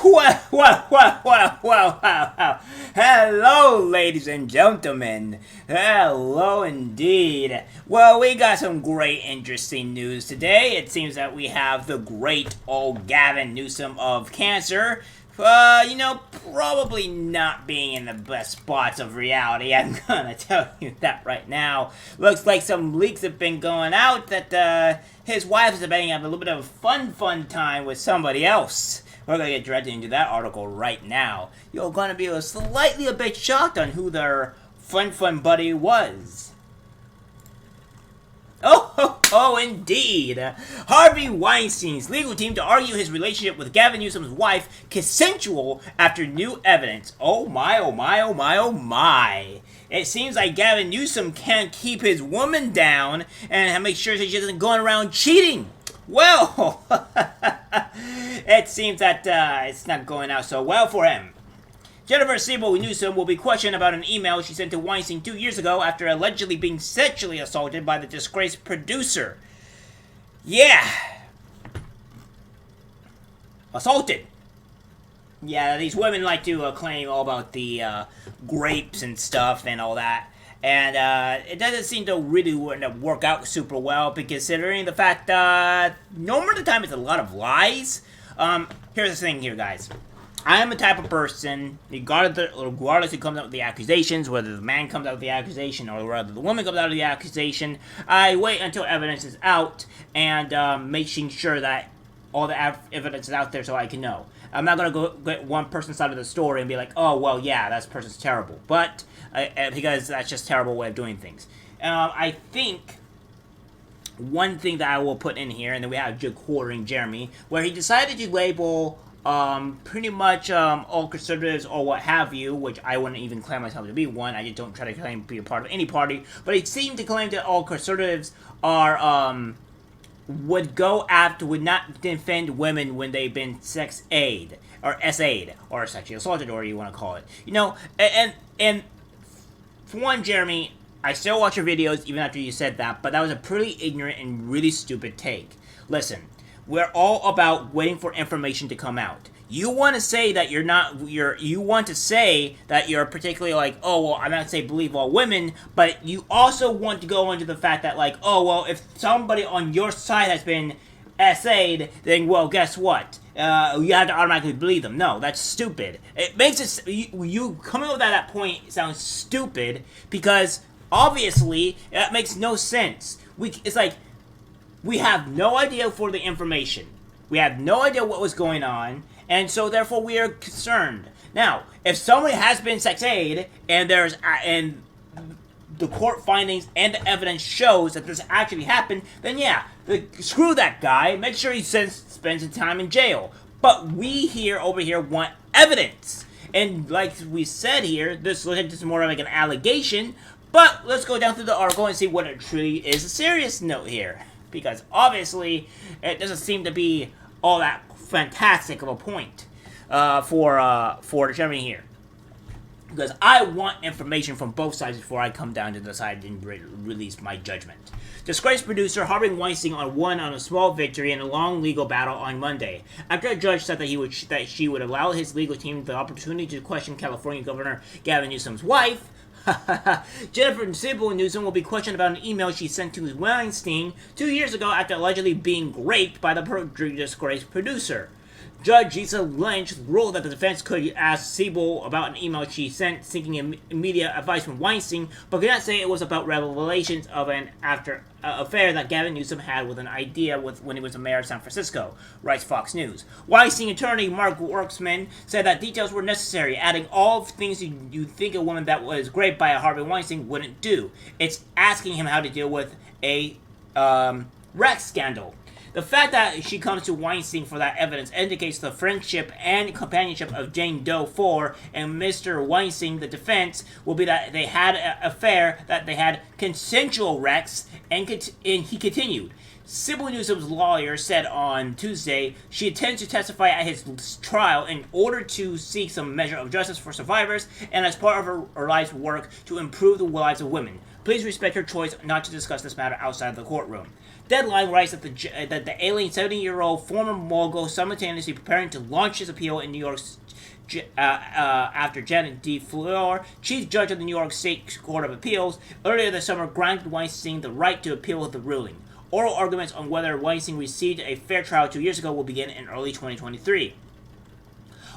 Well. Hello, ladies and gentlemen. Hello, indeed. Well, we got some great, interesting news today. It seems that we have the great old Gavin Newsom of cancer. Probably not being in the best spots of reality. I'm gonna tell you that right now. Looks like some leaks have been going out that his wife is having a little bit of a fun time with somebody else. We're gonna get directly into that article right now. You're gonna be slightly a bit shocked on who their fun buddy was. Oh, indeed. Harvey Weinstein's legal team to argue his relationship with Gavin Newsom's wife consensual after new evidence. Oh my. It seems like Gavin Newsom can't keep his woman down and make sure that she isn't going around cheating. Well, it seems that it's not going out so well for him. Jennifer Siebel Newsom will be questioned about an email she sent to Weinstein 2 years ago after allegedly being sexually assaulted by the disgraced producer. Yeah. Assaulted. Yeah, these women like to claim all about the grapes and stuff and all that. And it doesn't seem to really work out super well, considering the fact that most of the time it's a lot of lies. Here's the thing here, guys. I am the type of person, regardless who comes out with the accusations, whether the man comes out with the accusation or whether the woman comes out with the accusation, I wait until evidence is out and making sure that all the evidence is out there so I can know. I'm not going to go get one person's side of the story and be like, oh, well, yeah, that person's terrible. But, because that's just a terrible way of doing things. I think one thing that I will put in here, and then we have Joe quoting Jeremy, where he decided to label pretty much all conservatives or what have you, which I wouldn't even claim myself to be one. I just don't try to claim to be a part of any party. But he seemed to claim that all conservatives are would not defend women when they've been sex aid or SA'd or sexually assaulted, or you want to call it. And for one, Jeremy, I still watch your videos even after you said that, but that was a pretty ignorant and really stupid take. Listen. We're all about waiting for information to come out. You want to say that you want to say that you're particularly like, oh, well, I'm not saying believe all women, but you also want to go into the fact that, like, oh, well, if somebody on your side has been SA'd, then, well, guess what? You have to automatically believe them. No, that's stupid. It makes it, you coming up with that point sounds stupid because, obviously, that makes no sense. It's like, we have no idea for the information. We have no idea what was going on, and so therefore we are concerned. Now, if somebody has been sex aid and and the court findings and the evidence shows that this actually happened, then yeah, screw that guy. Make sure he spends some time in jail. But we over here want evidence, and like we said here, this is more like an allegation. But let's go down through the article and see what it truly is. A serious note here. Because obviously, it doesn't seem to be all that fantastic of a point for Jeremy here. Because I want information from both sides before I come down to decide and release my judgment. Disgraced producer Harvey Weinstein won on a small victory in a long legal battle on Monday, after a judge said that she would allow his legal team the opportunity to question California Governor Gavin Newsom's wife. Jennifer Siebel Newsom will be questioned about an email she sent to Weinstein 2 years ago after allegedly being raped by the disgraced producer. Judge Lisa Lynch ruled that the defense could ask Siebel about an email she sent seeking immediate advice from Weinstein, but could not say it was about revelations of an affair that Gavin Newsom had with an idea when he was the mayor of San Francisco, writes Fox News. Weinstein attorney Mark Worksman said that details were necessary, adding all things you think a woman that was raped by a Harvey Weinstein wouldn't do. It's asking him how to deal with a Rex scandal. The fact that she comes to Weinstein for that evidence indicates the friendship and companionship of Jane Doe 4 and Mr. Weinstein. The defense will be that they had an affair, that they had consensual Rex, and he continued. Sibyl Newsom's lawyer said on Tuesday she intends to testify at his trial in order to seek some measure of justice for survivors and as part of her life's work to improve the lives of women. Please respect her choice not to discuss this matter outside of the courtroom. Deadline writes that the alien 70-year-old former mogul simultaneously preparing to launch his appeal in New York's after Janet D. Fleur, chief judge of the New York State Court of Appeals, earlier this summer granted Weinstein the right to appeal the ruling. Oral arguments on whether Weinstein received a fair trial 2 years ago will begin in early 2023.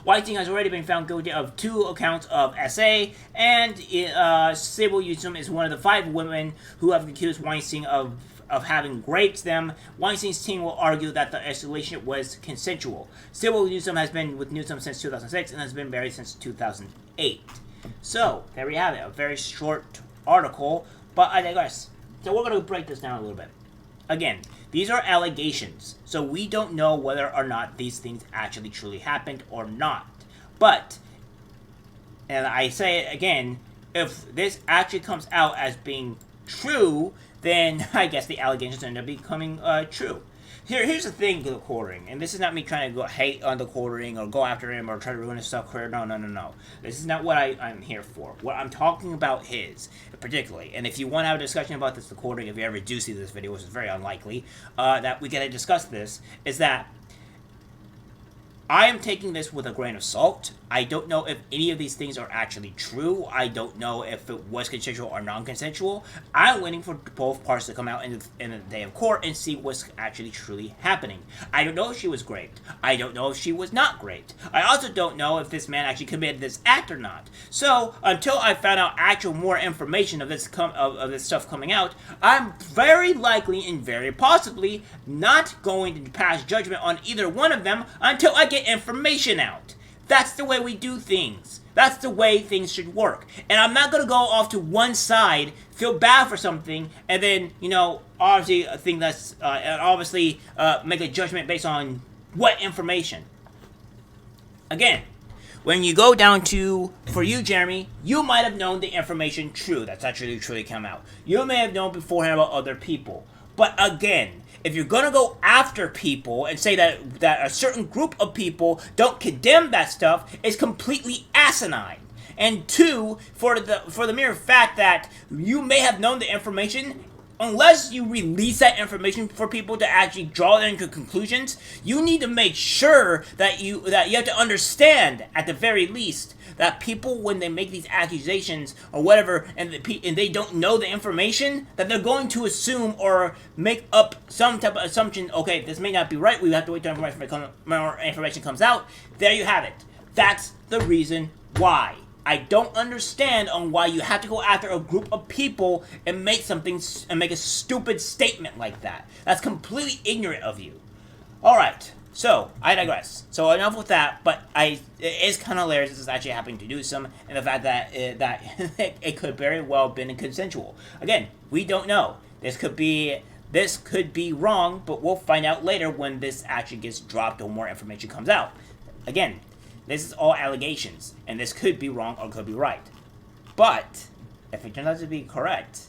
Weinstein has already been found guilty of 2 accounts of SA, and Sybil Newsom is one of the 5 women who have accused Weinstein of having raped them. Weinstein's team will argue that the escalation was consensual. Sybil Newsom has been with Newsom since 2006 and has been married since 2008. So, there we have it. A very short article, but I digress. So we're going to break this down a little bit. Again, these are allegations, so we don't know whether or not these things actually truly happened or not. But, and I say it again, if this actually comes out as being true, then I guess the allegations end up becoming true. Here's the thing with the quartering, and this is not me trying to go hate on the quartering or go after him or try to ruin his stuff career. No. This is not what I'm here for. What I'm talking about is, particularly, and if you want to have a discussion about this, the quartering, if you ever do see this video, which is very unlikely, that we get to discuss this, is that I am taking this with a grain of salt. I don't know if any of these things are actually true. I don't know if it was consensual or non-consensual. I'm waiting for both parts to come out in the day of court and see what's actually truly happening. I don't know if she was raped. I don't know if she was not raped. I also don't know if this man actually committed this act or not. So, until I found out actual more information of this stuff coming out, I'm very likely and very possibly not going to pass judgment on either one of them until I get information out. That's the way we do things. That's the way things should work. And I'm not going to go off to one side, feel bad for something, and then, obviously think that's, make a judgment based on what information. Again, when you go down to, for you, Jeremy, you might have known the information true. That's actually truly come out. You may have known beforehand about other people. But again, if you're going to go after people and say that a certain group of people don't condemn that stuff, it's completely asinine. And 2, for the mere fact that you may have known the information, unless you release that information for people to actually draw their into conclusions, you need to make sure that you have to understand, at the very least, that people, when they make these accusations or whatever, and they don't know the information, that they're going to assume or make up some type of assumption. Okay, this may not be right. We have to wait till more information comes out. There you have it. That's the reason why. I don't understand on why you have to go after a group of people and make a stupid statement like that. That's completely ignorant of you. All right. So, I digress. So, enough with that, but it is kind of hilarious this is actually happening to Newsom, and the fact that it could very well have been consensual. Again, we don't know. This could be wrong, but we'll find out later when this actually gets dropped or more information comes out. Again, this is all allegations, and this could be wrong or could be right. But, if it turns out to be correct,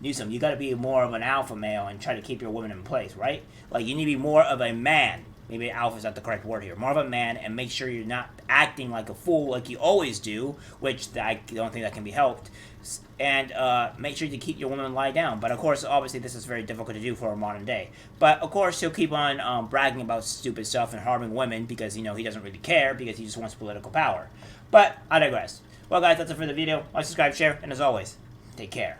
Newsom, you gotta be more of an alpha male and try to keep your woman in place, right? Like, you need to be more of a man. Maybe alpha is not the correct word here. More of a man, and make sure you're not acting like a fool like you always do, which I don't think that can be helped. And make sure you keep your woman lie down. But of course, obviously, this is very difficult to do for a modern day. But of course, he'll keep on bragging about stupid stuff and harming women because, he doesn't really care because he just wants political power. But I digress. Well, guys, that's it for the video. Like, subscribe, share, and as always, take care.